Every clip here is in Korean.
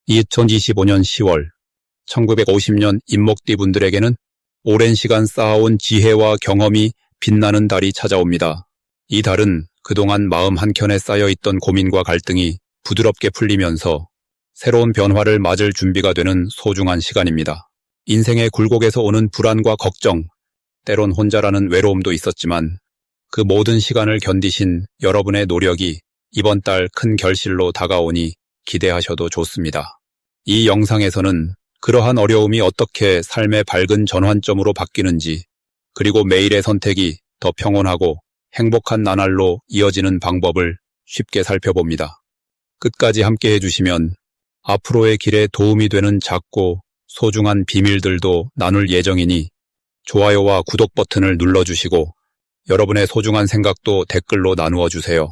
2025년 10월, 1950년 인목띠 분들에게는 오랜 시간 쌓아온 지혜와 경험이 빛나는 달이 찾아옵니다. 이 달은 그동안 마음 한켠에 쌓여있던 고민과 갈등이 부드럽게 풀리면서 새로운 변화를 맞을 준비가 되는 소중한 시간입니다. 인생의 굴곡에서 오는 불안과 걱정, 때론 혼자라는 외로움도 있었지만 그 모든 시간을 견디신 여러분의 노력이 이번 달 큰 결실로 다가오니 기대하셔도 좋습니다. 이 영상에서는 그러한 어려움이 어떻게 삶의 밝은 전환점으로 바뀌는지, 그리고 매일의 선택이 더 평온하고 행복한 나날로 이어지는 방법을 쉽게 살펴봅니다. 끝까지 함께 해주시면 앞으로의 길에 도움이 되는 작고 소중한 비밀들도 나눌 예정이니 좋아요와 구독 버튼을 눌러주시고 여러분의 소중한 생각도 댓글로 나누어 주세요.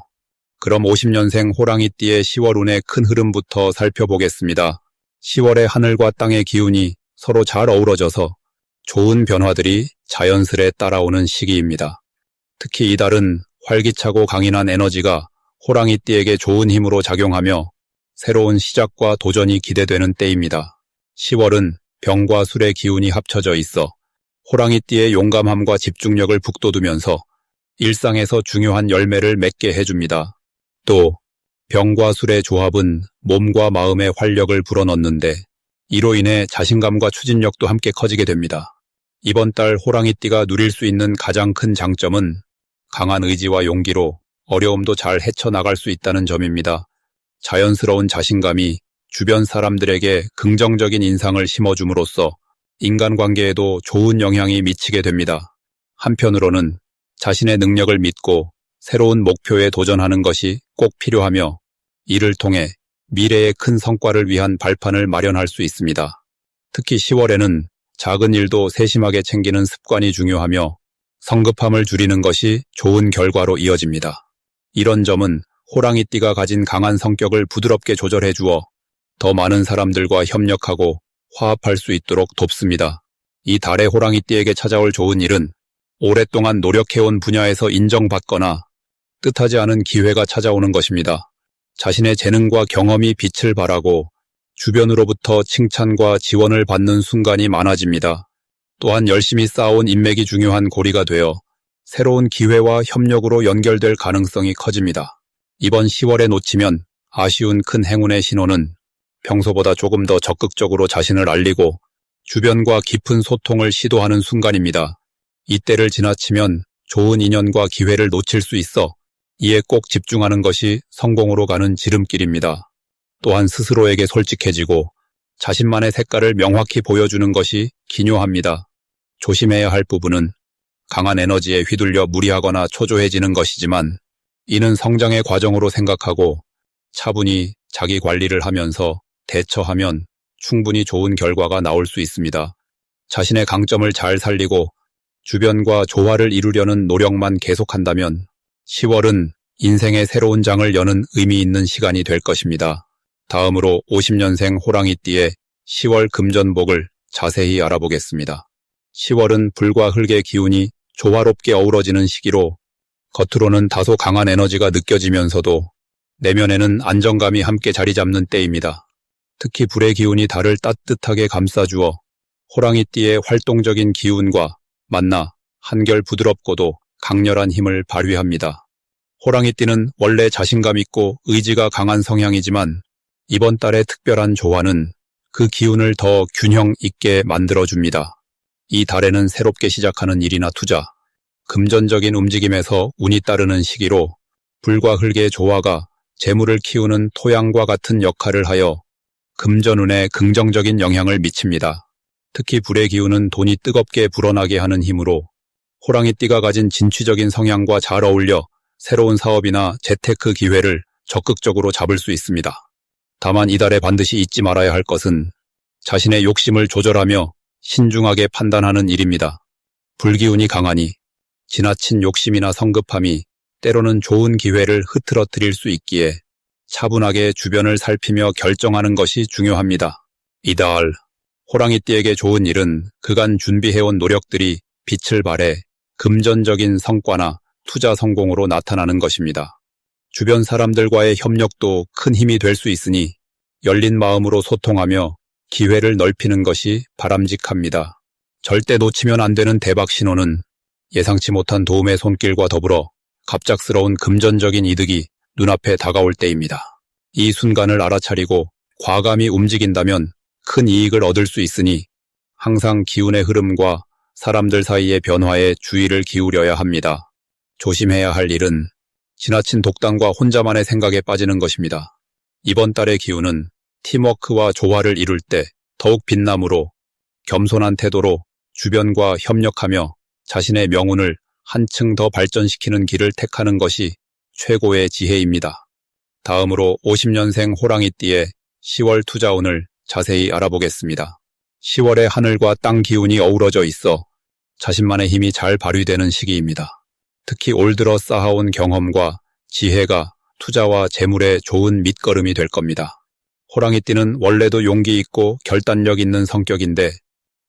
그럼 50년생 호랑이띠의 10월 운의 큰 흐름부터 살펴보겠습니다. 10월의 하늘과 땅의 기운이 서로 잘 어우러져서 좋은 변화들이 자연스레 따라오는 시기입니다. 특히 이 달은 활기차고 강인한 에너지가 호랑이띠에게 좋은 힘으로 작용하며 새로운 시작과 도전이 기대되는 때입니다. 10월은 병과 술의 기운이 합쳐져 있어 호랑이띠의 용감함과 집중력을 북돋우면서 일상에서 중요한 열매를 맺게 해줍니다. 또 병과 술의 조합은 몸과 마음의 활력을 불어넣는데 이로 인해 자신감과 추진력도 함께 커지게 됩니다. 이번 달 호랑이띠가 누릴 수 있는 가장 큰 장점은 강한 의지와 용기로 어려움도 잘 헤쳐나갈 수 있다는 점입니다. 자연스러운 자신감이 주변 사람들에게 긍정적인 인상을 심어줌으로써 인간관계에도 좋은 영향이 미치게 됩니다. 한편으로는 자신의 능력을 믿고 새로운 목표에 도전하는 것이 꼭 필요하며 이를 통해 미래의 큰 성과를 위한 발판을 마련할 수 있습니다. 특히 10월에는 작은 일도 세심하게 챙기는 습관이 중요하며 성급함을 줄이는 것이 좋은 결과로 이어집니다. 이런 점은 호랑이띠가 가진 강한 성격을 부드럽게 조절해 주어 더 많은 사람들과 협력하고 화합할 수 있도록 돕습니다. 이 달의 호랑이띠에게 찾아올 좋은 일은 오랫동안 노력해온 분야에서 인정받거나 뜻하지 않은 기회가 찾아오는 것입니다. 자신의 재능과 경험이 빛을 발하고 주변으로부터 칭찬과 지원을 받는 순간이 많아집니다. 또한 열심히 쌓아온 인맥이 중요한 고리가 되어 새로운 기회와 협력으로 연결될 가능성이 커집니다. 이번 10월에 놓치면 아쉬운 큰 행운의 신호는 평소보다 조금 더 적극적으로 자신을 알리고 주변과 깊은 소통을 시도하는 순간입니다. 이때를 지나치면 좋은 인연과 기회를 놓칠 수 있어 이에 꼭 집중하는 것이 성공으로 가는 지름길입니다. 또한 스스로에게 솔직해지고 자신만의 색깔을 명확히 보여주는 것이 기묘합니다. 조심해야 할 부분은 강한 에너지에 휘둘려 무리하거나 초조해지는 것이지만 이는 성장의 과정으로 생각하고 차분히 자기 관리를 하면서 대처하면 충분히 좋은 결과가 나올 수 있습니다. 자신의 강점을 잘 살리고 주변과 조화를 이루려는 노력만 계속한다면 10월은 인생의 새로운 장을 여는 의미 있는 시간이 될 것입니다. 다음으로 50년생 호랑이띠의 10월 금전복을 자세히 알아보겠습니다. 10월은 불과 흙의 기운이 조화롭게 어우러지는 시기로 겉으로는 다소 강한 에너지가 느껴지면서도 내면에는 안정감이 함께 자리 잡는 때입니다. 특히 불의 기운이 달을 따뜻하게 감싸주어 호랑이띠의 활동적인 기운과 만나 한결 부드럽고도 강렬한 힘을 발휘합니다. 호랑이띠는 원래 자신감 있고 의지가 강한 성향이지만 이번 달의 특별한 조화는 그 기운을 더 균형 있게 만들어줍니다. 이 달에는 새롭게 시작하는 일이나 투자, 금전적인 움직임에서 운이 따르는 시기로 불과 흙의 조화가 재물을 키우는 토양과 같은 역할을 하여 금전운에 긍정적인 영향을 미칩니다. 특히 불의 기운은 돈이 뜨겁게 불어나게 하는 힘으로 호랑이띠가 가진 진취적인 성향과 잘 어울려 새로운 사업이나 재테크 기회를 적극적으로 잡을 수 있습니다. 다만 이달에 반드시 잊지 말아야 할 것은 자신의 욕심을 조절하며 신중하게 판단하는 일입니다. 불기운이 강하니 지나친 욕심이나 성급함이 때로는 좋은 기회를 흐트러뜨릴 수 있기에 차분하게 주변을 살피며 결정하는 것이 중요합니다. 이달 호랑이띠에게 좋은 일은 그간 준비해온 노력들이 빛을 발해 금전적인 성과나 투자 성공으로 나타나는 것입니다. 주변 사람들과의 협력도 큰 힘이 될 수 있으니 열린 마음으로 소통하며 기회를 넓히는 것이 바람직합니다. 절대 놓치면 안 되는 대박 신호는 예상치 못한 도움의 손길과 더불어 갑작스러운 금전적인 이득이 눈앞에 다가올 때입니다. 이 순간을 알아차리고 과감히 움직인다면 큰 이익을 얻을 수 있으니 항상 기운의 흐름과 사람들 사이의 변화에 주의를 기울여야 합니다. 조심해야 할 일은 지나친 독단과 혼자만의 생각에 빠지는 것입니다. 이번 달의 기운은 팀워크와 조화를 이룰 때 더욱 빛나므로 겸손한 태도로 주변과 협력하며 자신의 명운을 한층 더 발전시키는 길을 택하는 것이 최고의 지혜입니다. 다음으로 50년생 호랑이띠의 10월 투자운을 자세히 알아보겠습니다. 10월의 하늘과 땅 기운이 어우러져 있어 자신만의 힘이 잘 발휘되는 시기입니다. 특히 올 들어 쌓아온 경험과 지혜가 투자와 재물의 좋은 밑거름이 될 겁니다. 호랑이띠는 원래도 용기 있고 결단력 있는 성격인데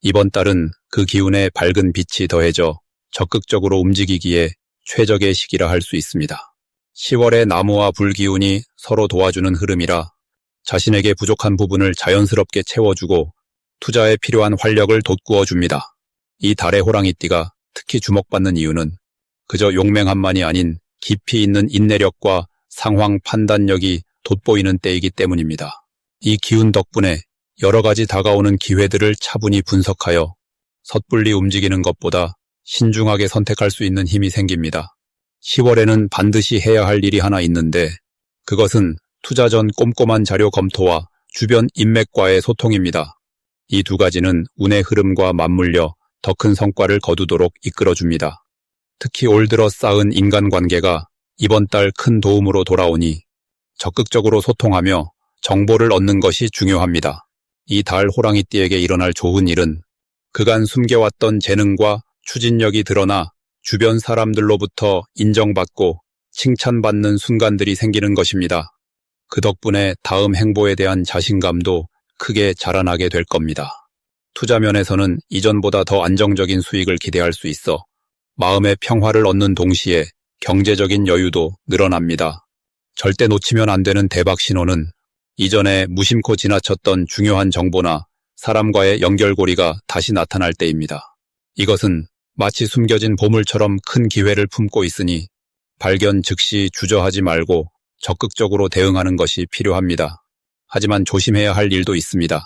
이번 달은 그 기운에 밝은 빛이 더해져 적극적으로 움직이기에 최적의 시기라 할 수 있습니다. 10월의 나무와 불 기운이 서로 도와주는 흐름이라 자신에게 부족한 부분을 자연스럽게 채워주고 투자에 필요한 활력을 돋구어 줍니다. 이 달의 호랑이띠가 특히 주목받는 이유는 그저 용맹함만이 아닌 깊이 있는 인내력과 상황 판단력이 돋보이는 때이기 때문입니다. 이 기운 덕분에 여러 가지 다가오는 기회들을 차분히 분석하여 섣불리 움직이는 것보다 신중하게 선택할 수 있는 힘이 생깁니다. 10월에는 반드시 해야 할 일이 하나 있는데 그것은 투자 전 꼼꼼한 자료 검토와 주변 인맥과의 소통입니다. 이 두 가지는 운의 흐름과 맞물려 더 큰 성과를 거두도록 이끌어줍니다. 특히 올 들어 쌓은 인간관계가 이번 달 큰 도움으로 돌아오니 적극적으로 소통하며 정보를 얻는 것이 중요합니다. 이 달 호랑이띠에게 일어날 좋은 일은 그간 숨겨왔던 재능과 추진력이 드러나 주변 사람들로부터 인정받고 칭찬받는 순간들이 생기는 것입니다. 그 덕분에 다음 행보에 대한 자신감도 크게 자라나게 될 겁니다. 투자 면에서는 이전보다 더 안정적인 수익을 기대할 수 있어 마음의 평화를 얻는 동시에 경제적인 여유도 늘어납니다. 절대 놓치면 안 되는 대박 신호는 이전에 무심코 지나쳤던 중요한 정보나 사람과의 연결고리가 다시 나타날 때입니다. 이것은 마치 숨겨진 보물처럼 큰 기회를 품고 있으니 발견 즉시 주저하지 말고 적극적으로 대응하는 것이 필요합니다. 하지만 조심해야 할 일도 있습니다.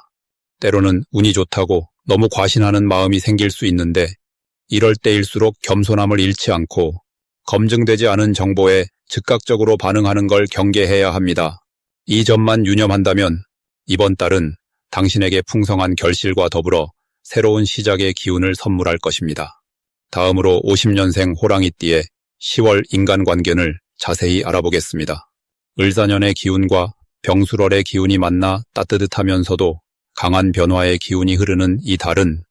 때로는 운이 좋다고 너무 과신하는 마음이 생길 수 있는데 이럴 때일수록 겸손함을 잃지 않고 검증되지 않은 정보에 즉각적으로 반응하는 걸 경계해야 합니다. 이 점만 유념한다면 이번 달은 당신에게 풍성한 결실과 더불어 새로운 시작의 기운을 선물할 것입니다. 다음으로 50년생 호랑이띠의 10월 인간관계를 자세히 알아보겠습니다. 을사년의 기운과 병술월의 기운이 만나 따뜻하면서도 강한 변화의 기운이 흐르는 이 달은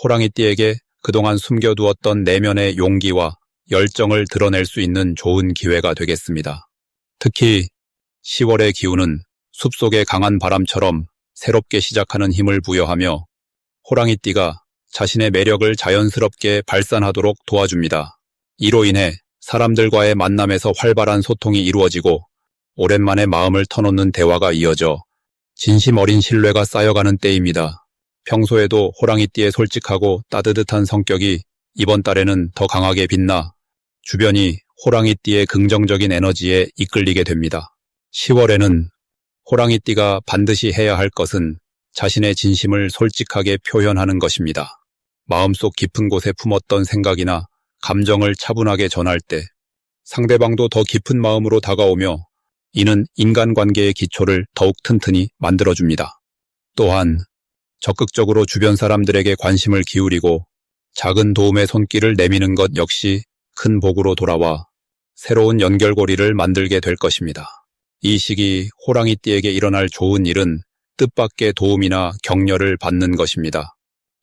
호랑이띠에게 그동안 숨겨두었던 내면의 용기와 열정을 드러낼 수 있는 좋은 기회가 되겠습니다. 특히 10월의 기운은 숲속의 강한 바람처럼 새롭게 시작하는 힘을 부여하며 호랑이띠가 자신의 매력을 자연스럽게 발산하도록 도와줍니다. 이로 인해 사람들과의 만남에서 활발한 소통이 이루어지고 오랜만에 마음을 터놓는 대화가 이어져 진심 어린 신뢰가 쌓여가는 때입니다. 평소에도 호랑이띠의 솔직하고 따뜻한 성격이 이번 달에는 더 강하게 빛나 주변이 호랑이띠의 긍정적인 에너지에 이끌리게 됩니다. 10월에는 호랑이띠가 반드시 해야 할 것은 자신의 진심을 솔직하게 표현하는 것입니다. 마음속 깊은 곳에 품었던 생각이나 감정을 차분하게 전할 때 상대방도 더 깊은 마음으로 다가오며 이는 인간관계의 기초를 더욱 튼튼히 만들어줍니다. 또한 적극적으로 주변 사람들에게 관심을 기울이고 작은 도움의 손길을 내미는 것 역시 큰 복으로 돌아와 새로운 연결고리를 만들게 될 것입니다. 이 시기 호랑이띠에게 일어날 좋은 일은 뜻밖의 도움이나 격려를 받는 것입니다.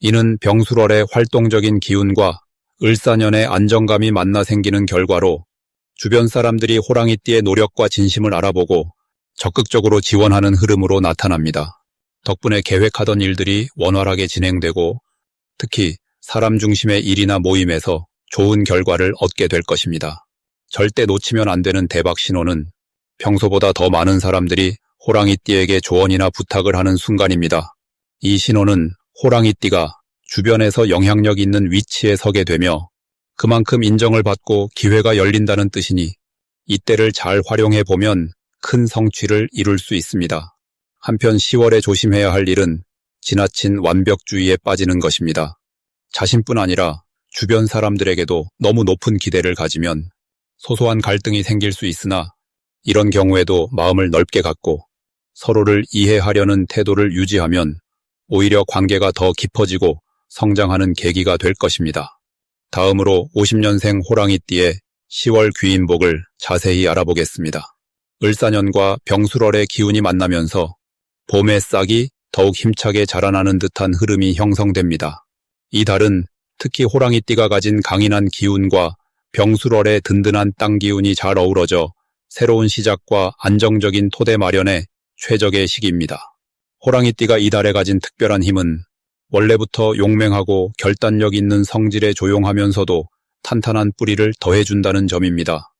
이는 병술월의 활동적인 기운과 을사년의 안정감이 만나 생기는 결과로 주변 사람들이 호랑이띠의 노력과 진심을 알아보고 적극적으로 지원하는 흐름으로 나타납니다. 덕분에 계획하던 일들이 원활하게 진행되고 특히 사람 중심의 일이나 모임에서 좋은 결과를 얻게 될 것입니다. 절대 놓치면 안 되는 대박 신호는 평소보다 더 많은 사람들이 호랑이띠에게 조언이나 부탁을 하는 순간입니다. 이 신호는 호랑이띠가 주변에서 영향력 있는 위치에 서게 되며 그만큼 인정을 받고 기회가 열린다는 뜻이니 이때를 잘 활용해 보면 큰 성취를 이룰 수 있습니다. 한편 10월에 조심해야 할 일은 지나친 완벽주의에 빠지는 것입니다. 자신뿐 아니라 주변 사람들에게도 너무 높은 기대를 가지면 소소한 갈등이 생길 수 있으나 이런 경우에도 마음을 넓게 갖고 서로를 이해하려는 태도를 유지하면 오히려 관계가 더 깊어지고 성장하는 계기가 될 것입니다. 다음으로 50년생 호랑이띠의 10월 귀인복을 자세히 알아보겠습니다. 을사년과 병술월의 기운이 만나면서 봄의 싹이 더욱 힘차게 자라나는 듯한 흐름이 형성됩니다. 이 달은 특히 호랑이띠가 가진 강인한 기운과 병술월의 든든한 땅 기운이 잘 어우러져 새로운 시작과 안정적인 토대 마련에 최적의 시기입니다. 호랑이띠가 이 달에 가진 특별한 힘은 원래부터 용맹하고 결단력 있는 성질에 조용하면서도 탄탄한 뿌리를 더해준다는 점입니다.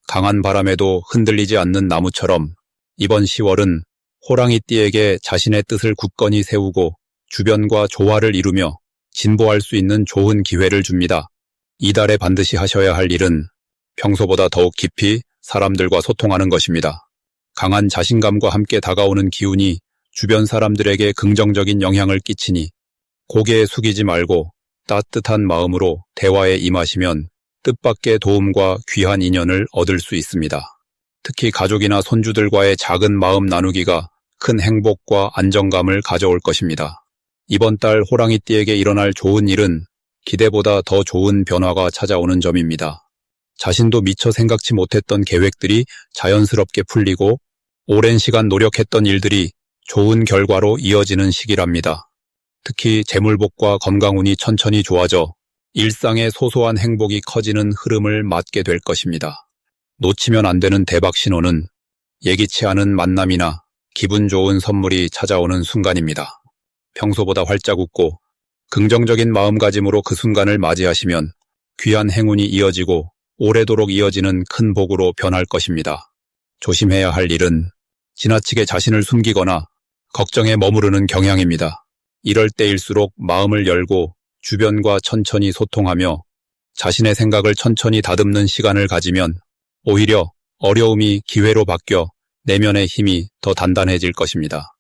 강한 바람에도 흔들리지 않는 나무처럼 이번 10월은 호랑이띠에게 자신의 뜻을 굳건히 세우고 주변과 조화를 이루며 진보할 수 있는 좋은 기회를 줍니다. 이달에 반드시 하셔야 할 일은 평소보다 더욱 깊이 사람들과 소통하는 것입니다. 강한 자신감과 함께 다가오는 기운이 주변 사람들에게 긍정적인 영향을 끼치니 고개 숙이지 말고 따뜻한 마음으로 대화에 임하시면 뜻밖의 도움과 귀한 인연을 얻을 수 있습니다. 특히 가족이나 손주들과의 작은 마음 나누기가 큰 행복과 안정감을 가져올 것입니다. 이번 달 호랑이띠에게 일어날 좋은 일은 기대보다 더 좋은 변화가 찾아오는 점입니다. 자신도 미처 생각지 못했던 계획들이 자연스럽게 풀리고 오랜 시간 노력했던 일들이 좋은 결과로 이어지는 시기랍니다. 특히 재물복과 건강운이 천천히 좋아져 일상의 소소한 행복이 커지는 흐름을 맞게 될 것입니다. 놓치면 안 되는 대박 신호는 예기치 않은 만남이나 기분 좋은 선물이 찾아오는 순간입니다. 평소보다 활짝 웃고 긍정적인 마음가짐으로 그 순간을 맞이하시면 귀한 행운이 이어지고 오래도록 이어지는 큰 복으로 변할 것입니다. 조심해야 할 일은 지나치게 자신을 숨기거나 걱정에 머무르는 경향입니다. 이럴 때일수록 마음을 열고 주변과 천천히 소통하며 자신의 생각을 천천히 다듬는 시간을 가지면 오히려 어려움이 기회로 바뀌어 내면의 힘이 더 단단해질 것입니다.